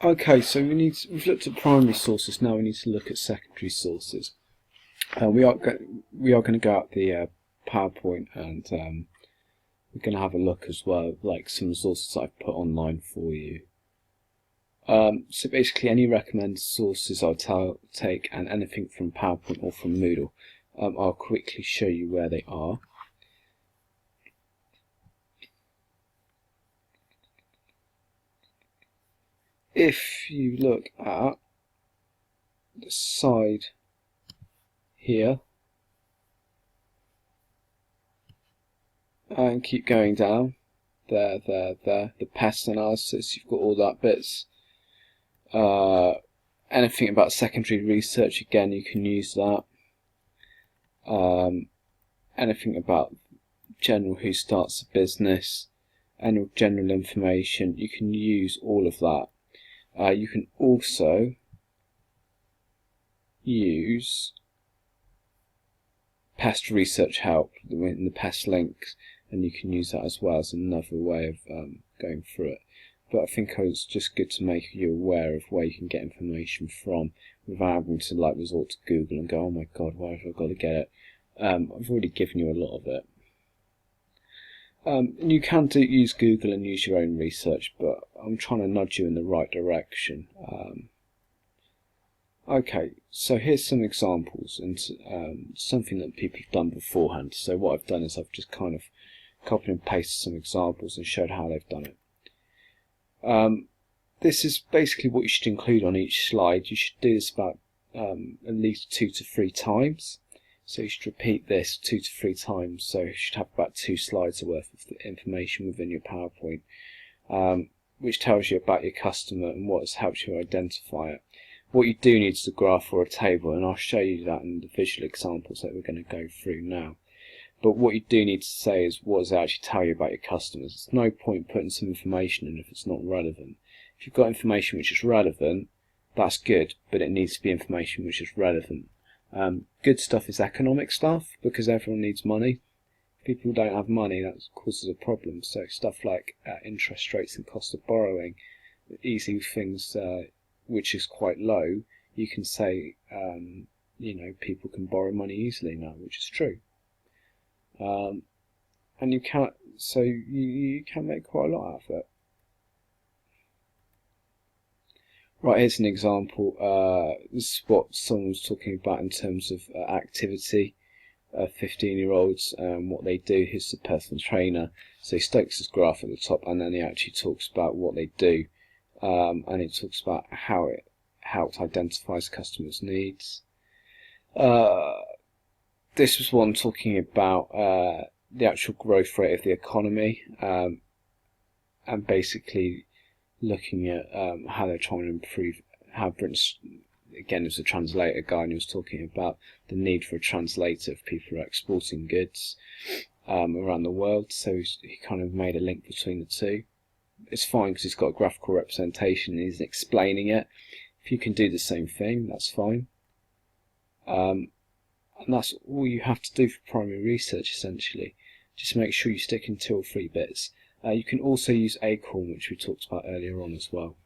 Okay, so we've looked at primary sources. Now we need to look at secondary sources. We are going to go out the PowerPoint, and we're going to have a look as well, like some resources I've put online for you. So basically, any recommended sources I'll take, and anything from PowerPoint or from Moodle, I'll quickly show you where they are. If you look at the side here and keep going down, there, the pest analysis, you've got all that bits. Anything about secondary research, again, you can use that. Anything about general who starts a business, and general information, you can use all of that. You can also use pest research help in the pest links, and you can use that as well as another way of going through it. But I think it's just good to make you aware of where you can get information from without having to resort to Google and go, oh my god, where have I got to get it? I've already given you a lot of it. And you can use Google and use your own research, but I'm trying to nudge you in the right direction. Okay, so here's some examples and something that people have done beforehand. So what I've done is I've just kind of copied and pasted some examples and showed how they've done it. This is basically what you should include on each slide. You should do this about at least 2 to 3 times. So you should repeat this 2 to 3 times. So you should have about 2 slides worth of information within your PowerPoint, which tells you about your customer and what has helped you identify it. What you do need is a graph or a table, and I'll show you that in the visual examples that we're going to go through now. But what you do need to say is what does it actually tell you about your customers. There's no point putting some information in if it's not relevant. If you've got information which is relevant, that's good, but it needs to be information which is relevant. Good stuff is economic stuff, because everyone needs money. If people don't have money, that causes a problem. So stuff like interest rates and cost of borrowing, easy things which is quite low, you can say, people can borrow money easily now, which is true. And you can make quite a lot out of it. Right, here's an example. This is what someone was talking about in terms of activity. 15-year-olds, what they do. Here's the personal trainer. So he stakes his graph at the top, and then he actually talks about what they do, and it talks about how it identifies customers' needs. This was one talking about the actual growth rate of the economy, and basically looking at how they're trying to improve, how Britain's, again, it was a translator guy, and he was talking about the need for a translator if people are exporting goods around the world. So he kind of made a link between the two. It's fine because he's got a graphical representation and he's explaining it. If you can do the same thing, that's fine. And that's all you have to do for primary research, essentially. Just make sure you stick in 2 or 3 bits. You can also use Acorn, which we talked about earlier on as well.